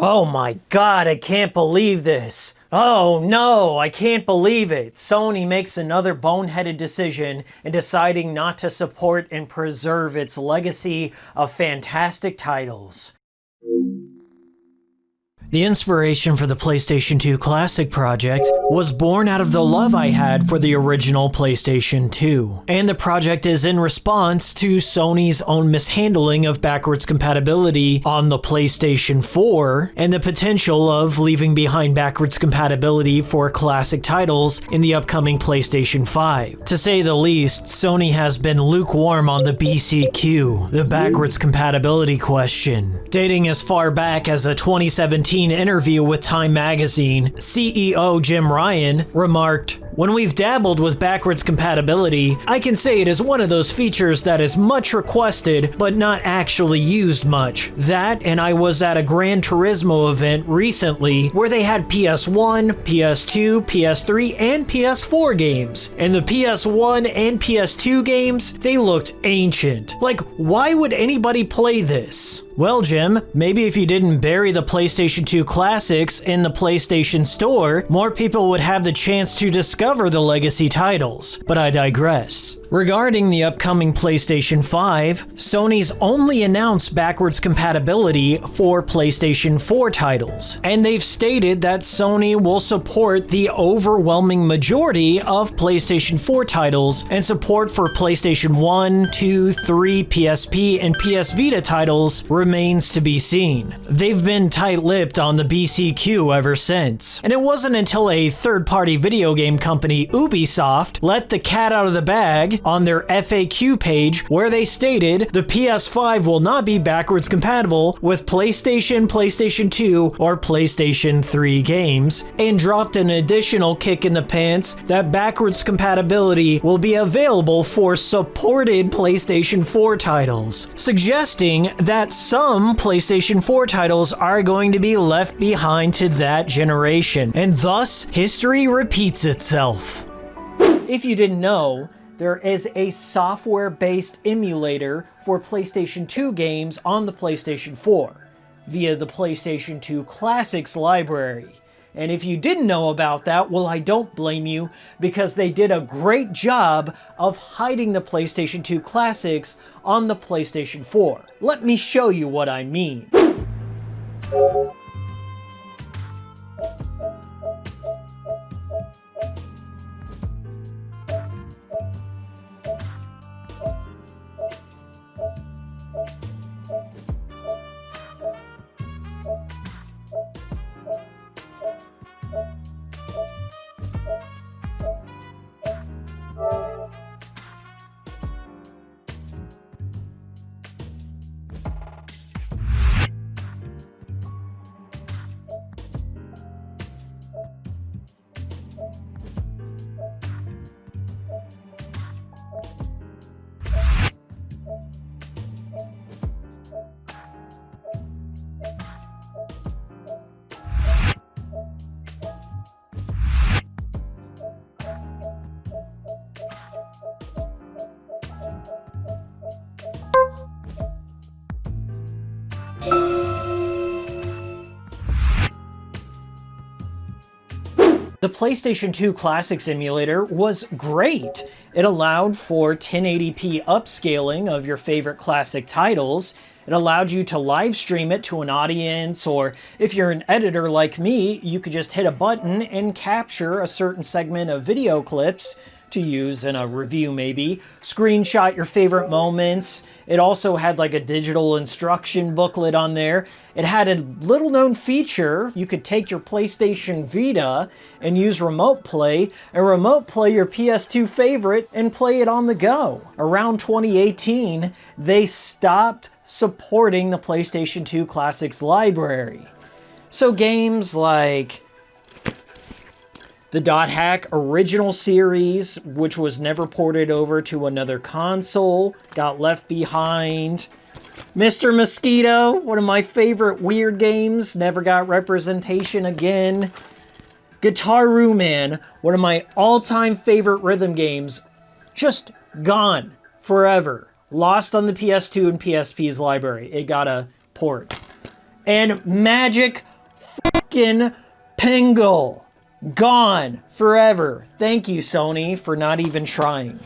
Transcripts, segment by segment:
Oh my god, I can't believe this. Oh no, I can't believe it. Sony makes another boneheaded decision in deciding not to support and preserve its legacy of fantastic titles. The inspiration for the PlayStation 2 Classic project was born out of the love I had for the original PlayStation 2. And the project is in response to Sony's own mishandling of backwards compatibility on the PlayStation 4 and the potential of leaving behind backwards compatibility for classic titles in the upcoming PlayStation 5. To say the least, Sony has been lukewarm on the BCQ, the backwards compatibility question. Dating as far back as a 2017 interview with Time magazine, CEO Jim Ryan remarked, "When we've dabbled with backwards compatibility, I can say it is one of those features that is much requested but not actually used much. That, and I was at a Gran Turismo event recently where they had PS1, PS2, PS3, and PS4 games. And the PS1 and PS2 games, they looked ancient. Like, why would anybody play this?" Well, Jim, maybe if you didn't bury the PlayStation 2 Classics in the PlayStation Store, more people would have the chance to discover the legacy titles. But I digress. Regarding the upcoming PlayStation 5, Sony's only announced backwards compatibility for PlayStation 4 titles, and they've stated that Sony will support the overwhelming majority of PlayStation 4 titles, and support for PlayStation 1, 2, 3, PSP, and PS Vita titles remains to be seen. They've been tight-lipped on the BCQ ever since, and it wasn't until a third-party video game company, Ubisoft, let the cat out of the bag on their FAQ page where they stated the PS5 will not be backwards compatible with PlayStation, PlayStation 2, or PlayStation 3 games, and dropped an additional kick in the pants that backwards compatibility will be available for supported PlayStation 4 titles, suggesting that some PlayStation 4 titles are going to be left behind to that generation, and thus history repeats itself. If you didn't know, there is a software-based emulator for PlayStation 2 games on the PlayStation 4 via the PlayStation 2 Classics library. And if you didn't know about that, well, I don't blame you, because they did a great job of hiding the PlayStation 2 Classics on the PlayStation 4. Let me show you what I mean. The PlayStation 2 Classics Emulator was great. It allowed for 1080p upscaling of your favorite classic titles. It allowed you to live stream it to an audience, or if you're an editor like me, you could just hit a button and capture a certain segment of video clips to use in a review maybe, screenshot your favorite moments. It also had like a digital instruction booklet on there. It had a little known feature. You could take your PlayStation Vita and use remote play, and remote play your PS2 favorite and play it on the go. Around 2018, they stopped supporting the PlayStation 2 Classics library. So games like the Dot Hack original series, which was never ported over to another console, got left behind. Mr. Mosquito, one of my favorite weird games, never got representation again. Gitaroo Man, one of my all-time favorite rhythm games, just gone forever. Lost on the PS2 and PSP's library. It got a port. And Magic fucking Pingle. Gone forever. Thank you, Sony, for not even trying.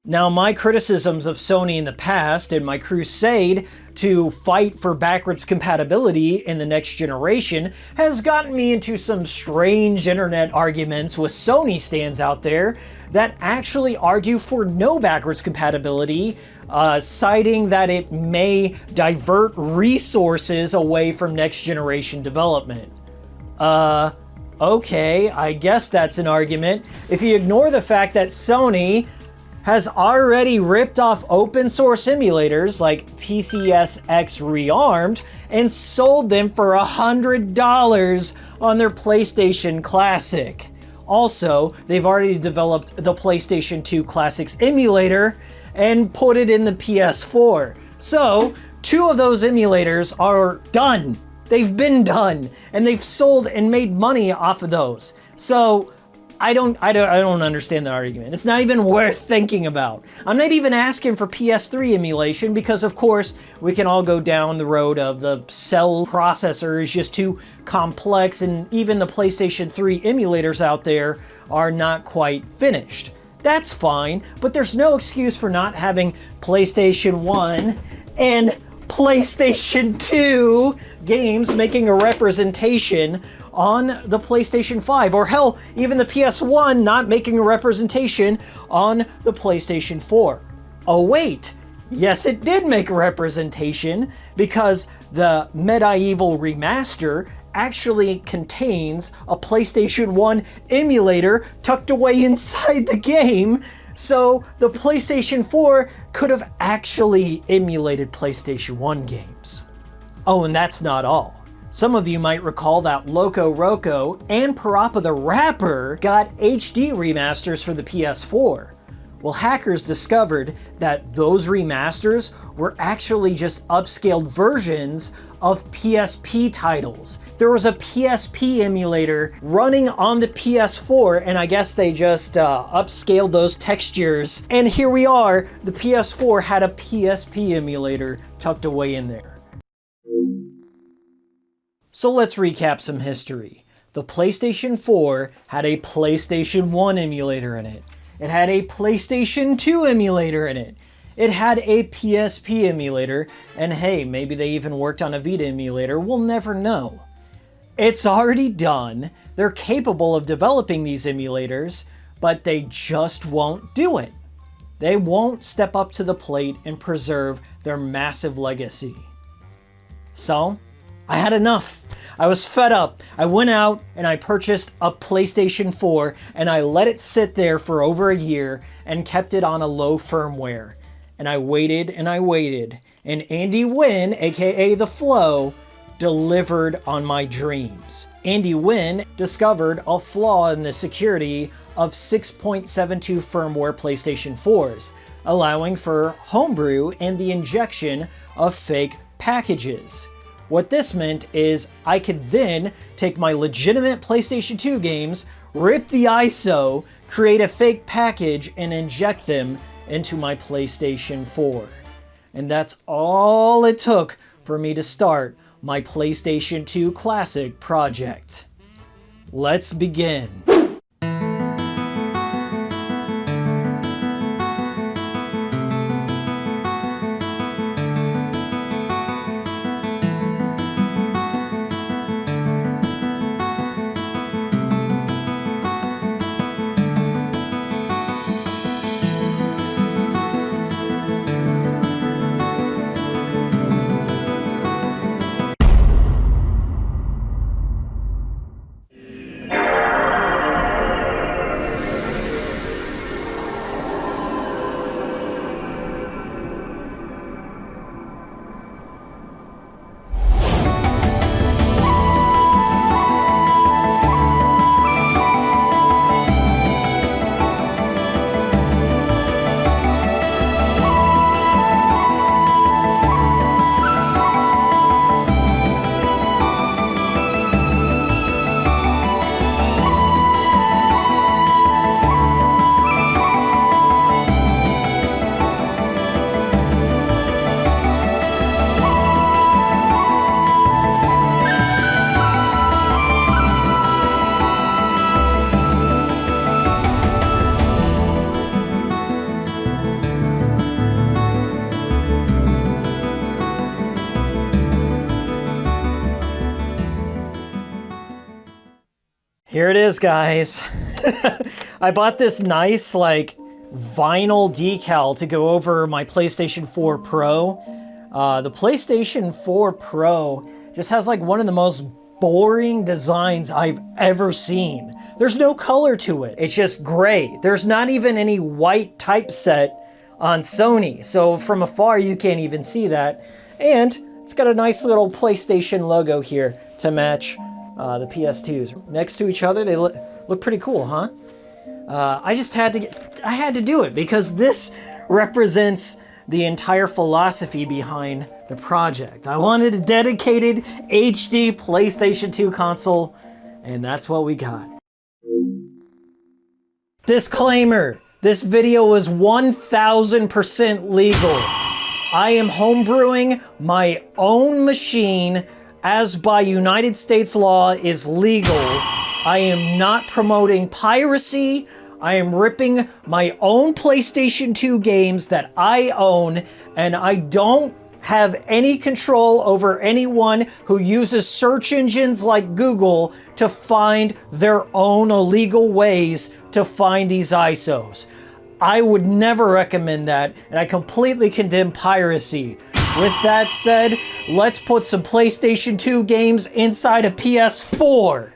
Now, my criticisms of Sony in the past and my crusade to fight for backwards compatibility in the next generation has gotten me into some strange internet arguments with Sony stands out there that actually argue for no backwards compatibility, citing that it may divert resources away from next generation development. Okay, I guess that's an argument. If you ignore the fact that Sony has already ripped off open source emulators like PCSX Rearmed and sold them for $100 on their PlayStation Classic. Also, they've already developed the PlayStation 2 Classics Emulator and put it in the PS4. So, 2 of those emulators are done. They've been done, and they've sold and made money off of those. So, I don't understand the argument. It's not even worth thinking about. I'm not even asking for PS3 emulation because, of course, we can all go down the road of the cell processor is just too complex, and even the PlayStation 3 emulators out there are not quite finished. That's fine, but there's no excuse for not having PlayStation 1 and PlayStation 2 games making a representation on the PlayStation 5, or hell, even the PS1 not making a representation on the PlayStation 4. Oh wait, yes it did make a representation because the Medieval Remaster actually contains a PlayStation 1 emulator tucked away inside the game, so the PlayStation 4 could have actually emulated PlayStation 1 games. Oh, and that's not all. Some of you might recall that Loco Roco and Parappa the Rapper got HD remasters for the PS4. Well, hackers discovered that those remasters were actually just upscaled versions of PSP titles. There was a PSP emulator running on the PS4, and I guess they just upscaled those textures. And here we are, the PS4 had a PSP emulator tucked away in there. So let's recap some history. The PlayStation 4 had a PlayStation 1 emulator in it. It had a PlayStation 2 emulator in it. It had a PSP emulator, and hey, maybe they even worked on a Vita emulator, we'll never know. It's already done, they're capable of developing these emulators, but they just won't do it. They won't step up to the plate and preserve their massive legacy. So, I had enough. I was fed up. I went out and I purchased a PlayStation 4 and I let it sit there for over a year and kept it on a low firmware. And I waited and I waited. And Andy Wynn, aka The Flow, delivered on my dreams. Andy Wynn discovered a flaw in the security of 6.72 firmware PlayStation 4s, allowing for homebrew and the injection of fake packages. What this meant is I could then take my legitimate PlayStation 2 games, rip the ISO, create a fake package, and inject them into my PlayStation 4. And that's all it took for me to start my PlayStation 2 Classic project. Let's begin. Here it is, guys. I bought this nice, like, vinyl decal to go over my PlayStation 4 Pro. The PlayStation 4 Pro just has like one of the most boring designs I've ever seen. There's no color to it. It's just gray. There's not even any white typeset on Sony. So from afar, you can't even see that. And it's got a nice little PlayStation logo here to match the PS2s. Next to each other, they look pretty cool, huh? I had to do it because this represents the entire philosophy behind the project. I wanted a dedicated HD PlayStation 2 console, and that's what we got. Disclaimer, this video is 1000% legal. I am homebrewing my own machine as by United States law is legal. I am not promoting piracy. I am ripping my own PlayStation 2 games that I own, and I don't have any control over anyone who uses search engines like Google to find their own illegal ways to find these ISOs. I would never recommend that, and I completely condemn piracy. With that said, let's put some PlayStation 2 games inside a PS4.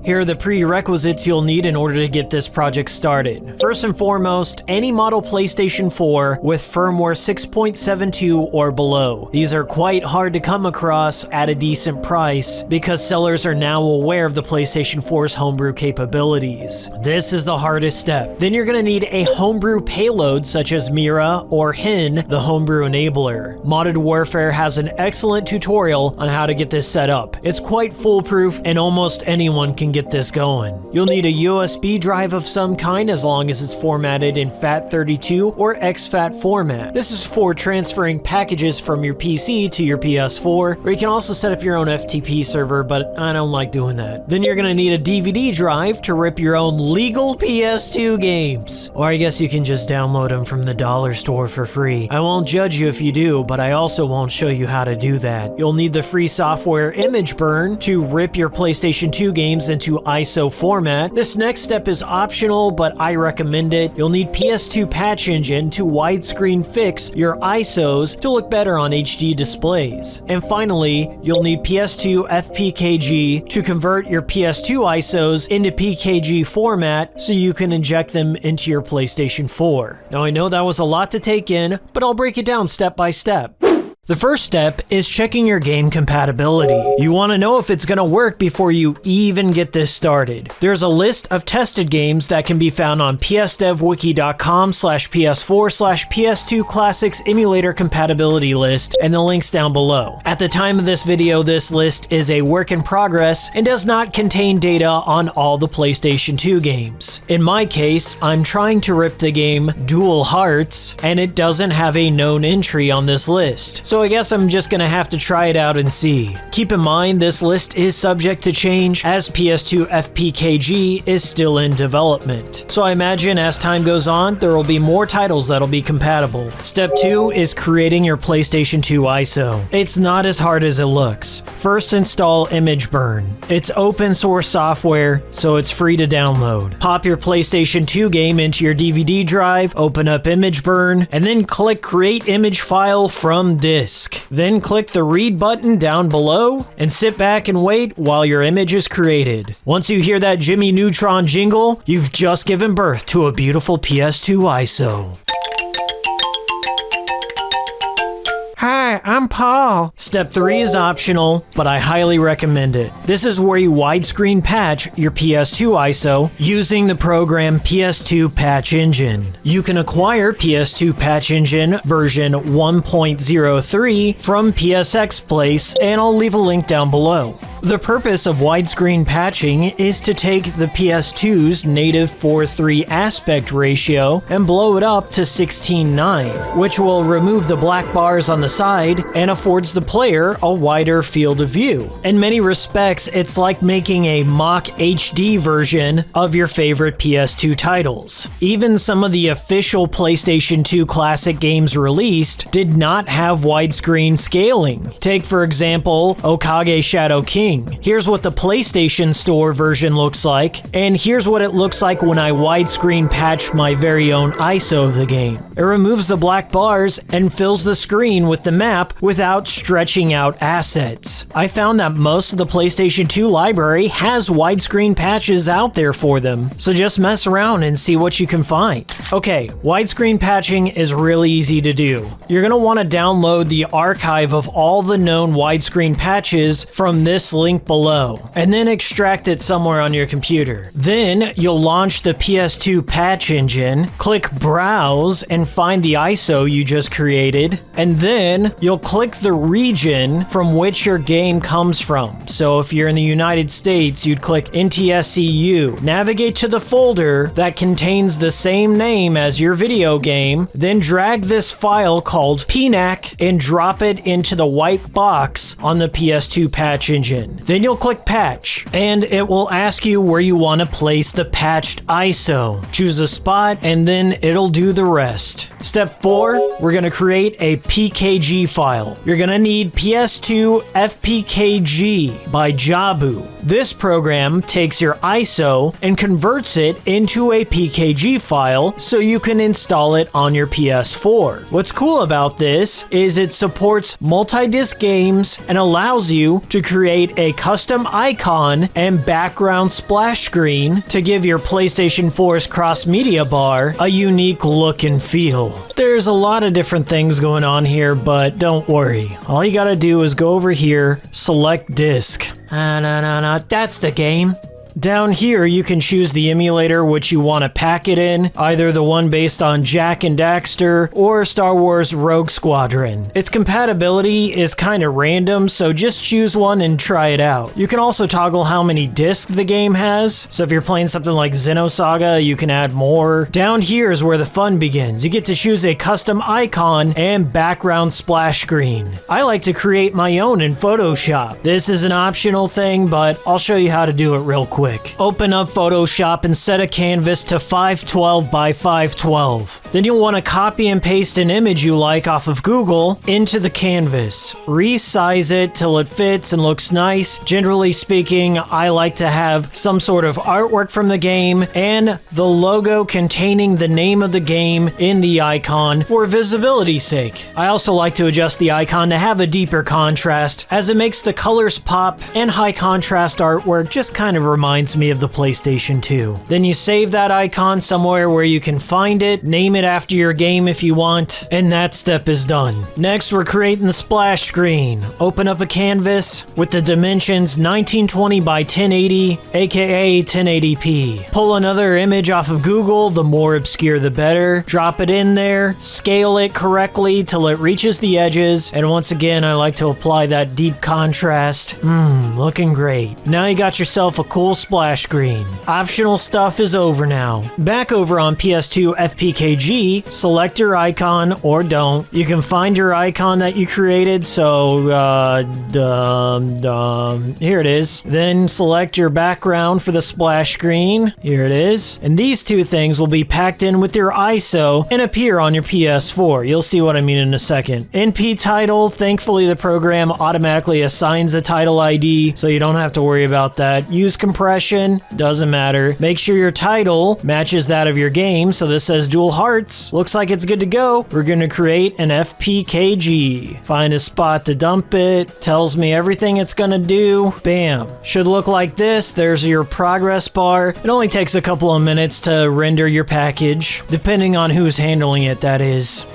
Here are the prerequisites you'll need in order to get this project started. First and foremost, any model PlayStation 4 with firmware 6.72 or below. These are quite hard to come across at a decent price because sellers are now aware of the PlayStation 4's homebrew capabilities. This is the hardest step. Then you're going to need a homebrew payload such as Mira or Hin, the homebrew enabler. Modded Warfare has an excellent tutorial on how to get this set up. It's quite foolproof and almost anyone can get this going. You'll need a USB drive of some kind as long as it's formatted in FAT32 or exFAT format. This is for transferring packages from your PC to your PS4, or you can also set up your own FTP server, but I don't like doing that. Then you're gonna need a DVD drive to rip your own legal PS2 games. Or I guess you can just download them from the dollar store for free. I won't judge you if you do, but I also won't show you how to do that. You'll need the free software imgburn to rip your PlayStation 2 games into ISO format. This next step is optional, but I recommend it. You'll need PS2 Patch Engine to widescreen fix your ISOs to look better on HD displays. And finally, you'll need PS2 FPKG to convert your PS2 ISOs into PKG format so you can inject them into your PlayStation 4. Now I know that was a lot to take in, but I'll break it down step by step. The first step is checking your game compatibility. You want to know if it's going to work before you even get this started. There's a list of tested games that can be found on psdevwiki.com/ps4/PS2 Classics Emulator Compatibility list, and the link's down below. At the time of this video, this list is a work in progress and does not contain data on all the PlayStation 2 games. In my case, I'm trying to rip the game Dual Hearts, and it doesn't have a known entry on this list. So I guess I'm just gonna have to try it out and see. Keep in mind this list is subject to change as PS2 FPKG is still in development. So I imagine as time goes on, there will be more titles that'll be compatible. Step 2 is creating your PlayStation 2 ISO. It's not as hard as it looks. First install imgburn. It's open source software, so it's free to download. Pop your PlayStation 2 game into your DVD drive, open up imgburn, and then click create image file from disk. Then click the read button down below and sit back and wait while your image is created. Once you hear that Jimmy Neutron jingle, you've just given birth to a beautiful PS2 ISO. Hi, I'm Paul. Step 3 is optional, but I highly recommend it. This is where you widescreen patch your PS2 ISO using the program PS2 Patch Engine. You can acquire PS2 Patch Engine version 1.03 from PSX Place, and I'll leave a link down below. The purpose of widescreen patching is to take the PS2's native 4:3 aspect ratio and blow it up to 16:9, which will remove the black bars on the side wide and affords the player a wider field of view. In many respects, it's like making a mock HD version of your favorite PS2 titles. Even some of the official PlayStation 2 Classic games released did not have widescreen scaling. Take, for example, Okage Shadow King. Here's what the PlayStation Store version looks like, and here's what it looks like when I widescreen patch my very own ISO of the game. It removes the black bars and fills the screen with the map without stretching out assets. I found that most of the PlayStation 2 library has widescreen patches out there for them, so just mess around and see what you can find. Okay, widescreen patching is really easy to do. You're going to want to download the archive of all the known widescreen patches from this link below, and then extract it somewhere on your computer. Then you'll launch the PS2 patch engine, click Browse, and find the ISO you just created, and then you'll click the region from which your game comes from. So if you're in the United States, you'd click NTSCU. Navigate to the folder that contains the same name as your video game, then drag this file called PNAC and drop it into the white box on the PS2 patch engine. Then you'll click Patch, and it will ask you where you want to place the patched ISO. Choose a spot, and then it'll do the rest. Step 4, we're going to create a PKG file. You're going to need PS2 FPKG by Jabu. This program takes your ISO and converts it into a PKG file so you can install it on your PS4. What's cool about this is it supports multi-disc games and allows you to create a custom icon and background splash screen to give your PlayStation 4's cross-media bar a unique look and feel. There's a lot of different things going on here, but don't worry. All you gotta do is go over here, select disk. That's the game. Down here, you can choose the emulator which you want to pack it in, either the one based on Jak and Daxter or Star Wars Rogue Squadron. Its compatibility is kind of random, so just choose one and try it out. You can also toggle how many discs the game has, so if you're playing something like Xenosaga, you can add more. Down here is where the fun begins. You get to choose a custom icon and background splash screen. I like to create my own in Photoshop. This is an optional thing, but I'll show you how to do it real quick. Open up Photoshop and set a canvas to 512 by 512. Then you'll want to copy and paste an image you like off of Google into the canvas. Resize it till it fits and looks nice. Generally speaking, I like to have some sort of artwork from the game and the logo containing the name of the game in the icon for visibility's sake. I also like to adjust the icon to have a deeper contrast, as it makes the colors pop, and high contrast artwork just kind of reminds me of the PlayStation 2. Then you save that icon somewhere where you can find it, name it after your game if you want, and that step is done. Next, we're creating the splash screen. Open up a canvas with the dimensions 1920 by 1080, aka 1080p. Pull another image off of Google, the more obscure the better. Drop it in there, scale it correctly till it reaches the edges, and once again, I like to apply that deep contrast. Looking great. Now you got yourself a cool splash screen. Optional stuff is over now. Back over on PS2 FPKG, select your icon or don't. You can find your icon that you created, so here it is. Then select your background for the splash screen. Here it is. And these two things will be packed in with your ISO and appear on your PS4. You'll see what I mean in a second. NP title, thankfully the program automatically assigns a title ID, so you don't have to worry about that. Use compression, doesn't matter. Make sure your title matches that of your game, so this says Dual Hearts. Looks like it's good to go. We're going to create an FPKG. Find a spot to dump it. Tells me everything it's going to do. Bam. Should look like this. There's your progress bar. It only takes a couple of minutes to render your package, depending on who's handling it, that is.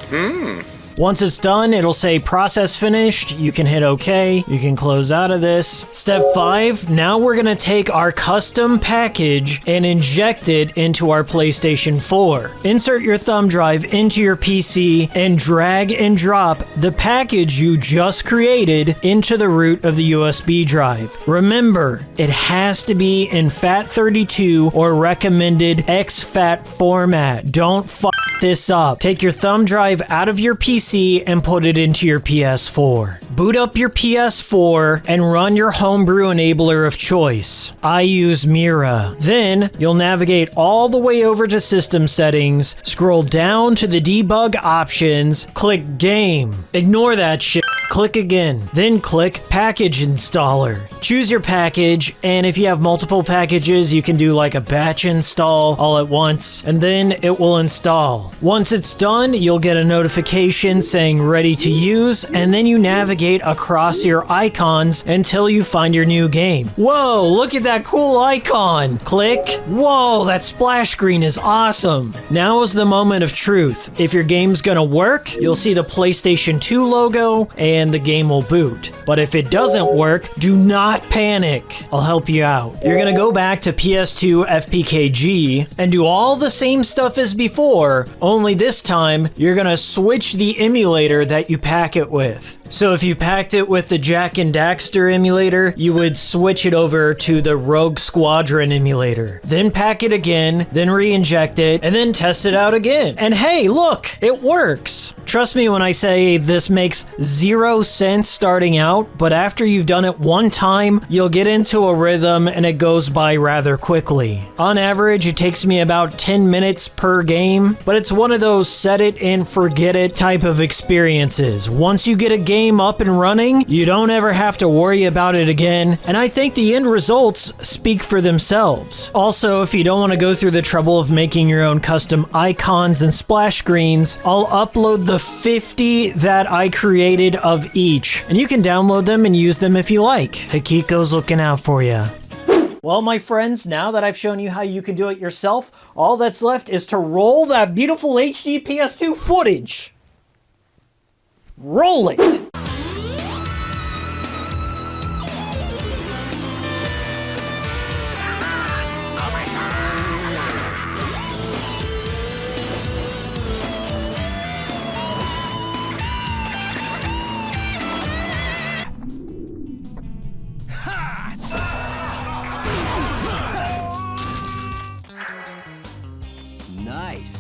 Once it's done, it'll say process finished. You can hit OK. You can close out of this. Step 5, now we're going to take our custom package and inject it into our PlayStation 4. Insert your thumb drive into your PC and drag and drop the package you just created into the root of the USB drive. Remember, it has to be in FAT32 or recommended exFAT format. Don't f this up. Take your thumb drive out of your PC and put it into your PS4. Boot up your PS4 and run your homebrew enabler of choice. I use Mira. Then you'll navigate all the way over to System Settings, scroll down to the debug options, click Game. Ignore that shit. Click again, then click Package Installer. Choose your package, and if you have multiple packages, you can do like a batch install all at once, and then it will install. Once it's done, you'll get a notification saying ready to use, and then you navigate across your icons until you find your new game. Whoa, look at that cool icon! Click. Whoa, that splash screen is awesome! Now is the moment of truth. If your game's gonna work, you'll see the PlayStation 2 logo, and the game will boot. But if it doesn't work, do not panic. I'll help you out. You're gonna go back to PS2 FPKG and do all the same stuff as before, only this time you're gonna switch the emulator that you pack it with. So if you packed it with the Jak and Daxter emulator, you would switch it over to the Rogue Squadron emulator. Then pack it again, then re-inject it, and then test it out again. And hey, look, it works. Trust me when I say this makes 0 sense starting out, but after you've done it one time, you'll get into a rhythm and it goes by rather quickly. On average, it takes me about 10 minutes per game, but it's one of those set it and forget it type of experiences. Once you get a game up and running, you don't ever have to worry about it again, and I think the end results speak for themselves. Also, if you don't want to go through the trouble of making your own custom icons and splash screens, I'll upload the 50 that I created of each, and you can download them and use them if you like. Hikiko's looking out for you. Well, my friends, now that I've shown you how you can do it yourself, all that's left is to roll that beautiful HD PS2 footage. Roll it! Nice.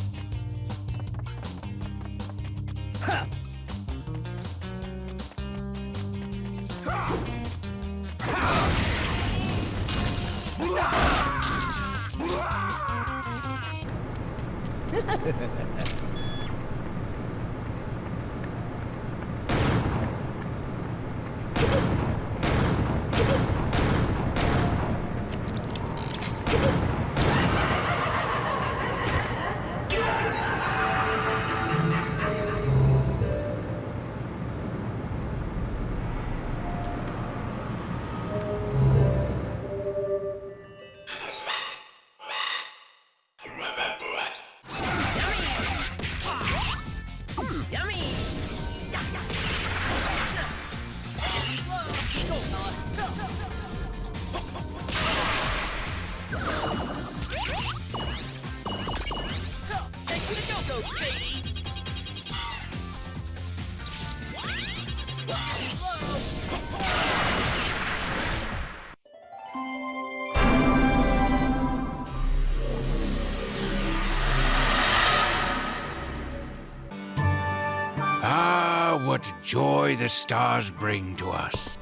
Ah, what joy the stars bring to us.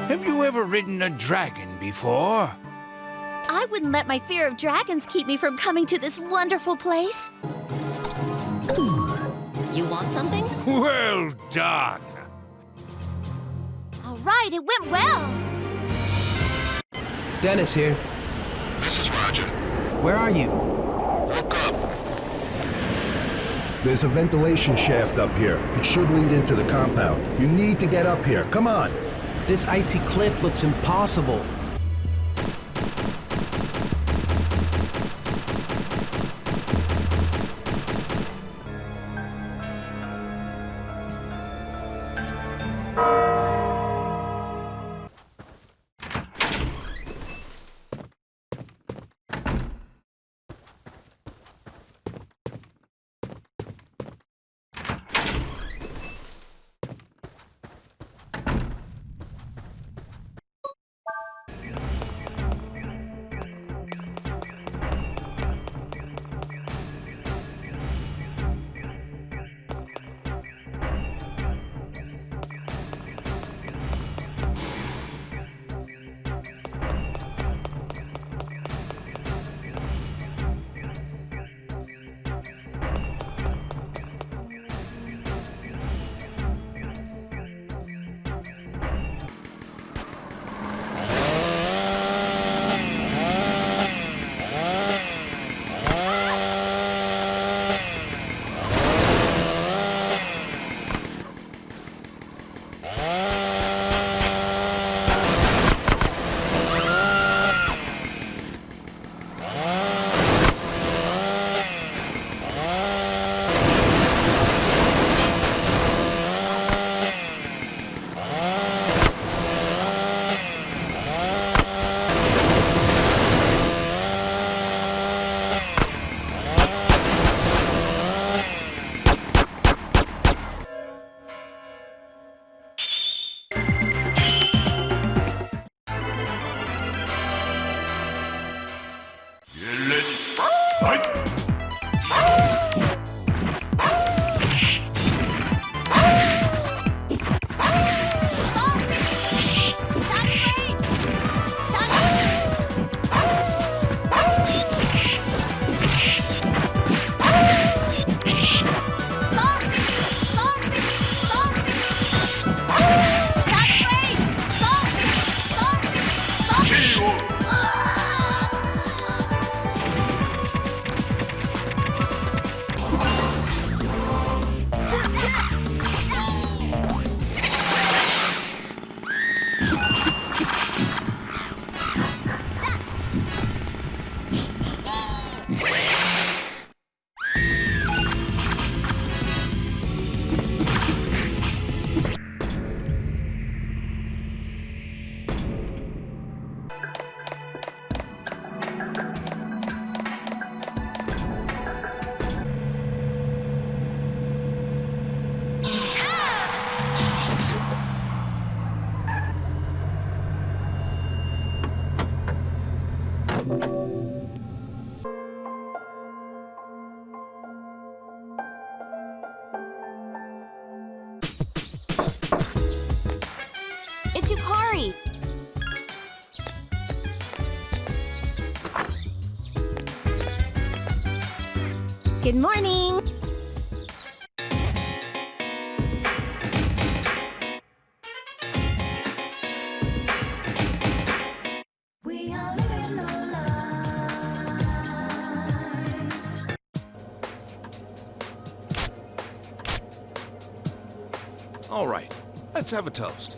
Have you ever ridden a dragon before? I wouldn't let my fear of dragons keep me from coming to this wonderful place. You want something? Well done! All right, it went well. Dennis here. This is Roger. Where are you? Look up. There's a ventilation shaft up here. It should lead into the compound. You need to get up here. Come on. This icy cliff looks impossible. It's Yukari. Good morning. All right, let's have a toast.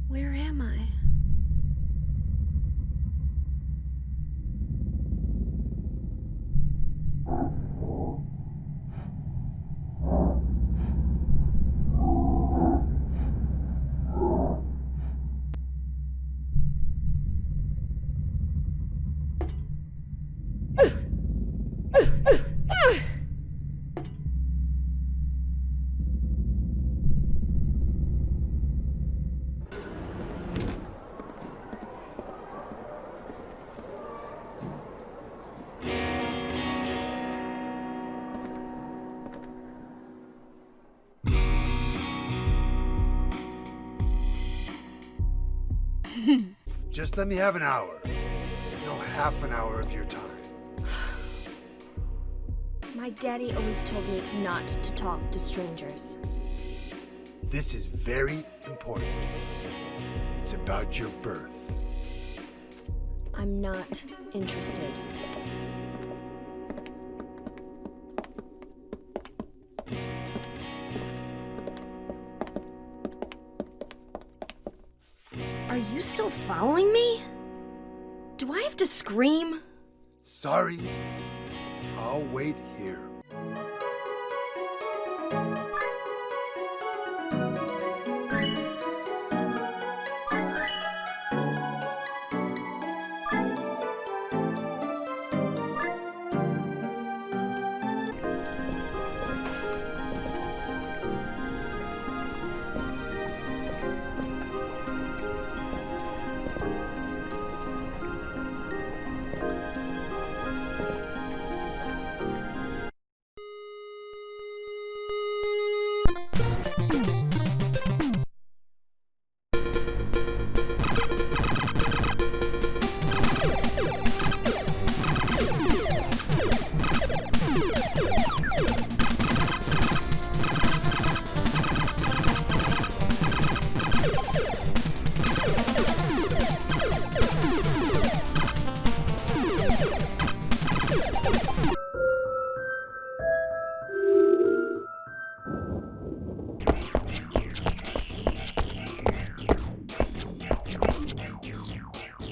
Where am I? Just let me have an hour. No, half an hour of your time. My daddy always told me not to talk to strangers. This is very important. It's about your birth. I'm not interested. Are you still following me? Do I have to scream? Sorry. I'll wait here.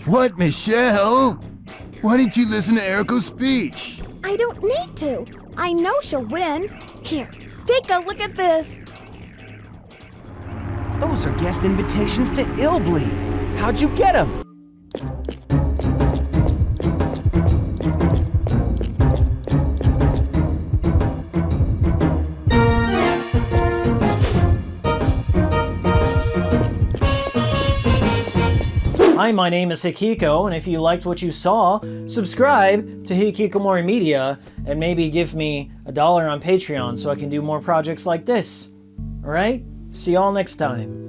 What, Michelle? Why didn't you listen to Eriko's speech? I don't need to. I know she'll win. Here, take a look at this. Those are guest invitations to Illbleed. How'd you get them? Hi, my name is Hikiko, and if you liked what you saw, subscribe to Hikikomori Media, and maybe give me $1 on Patreon so I can do more projects like this. Alright? See y'all next time.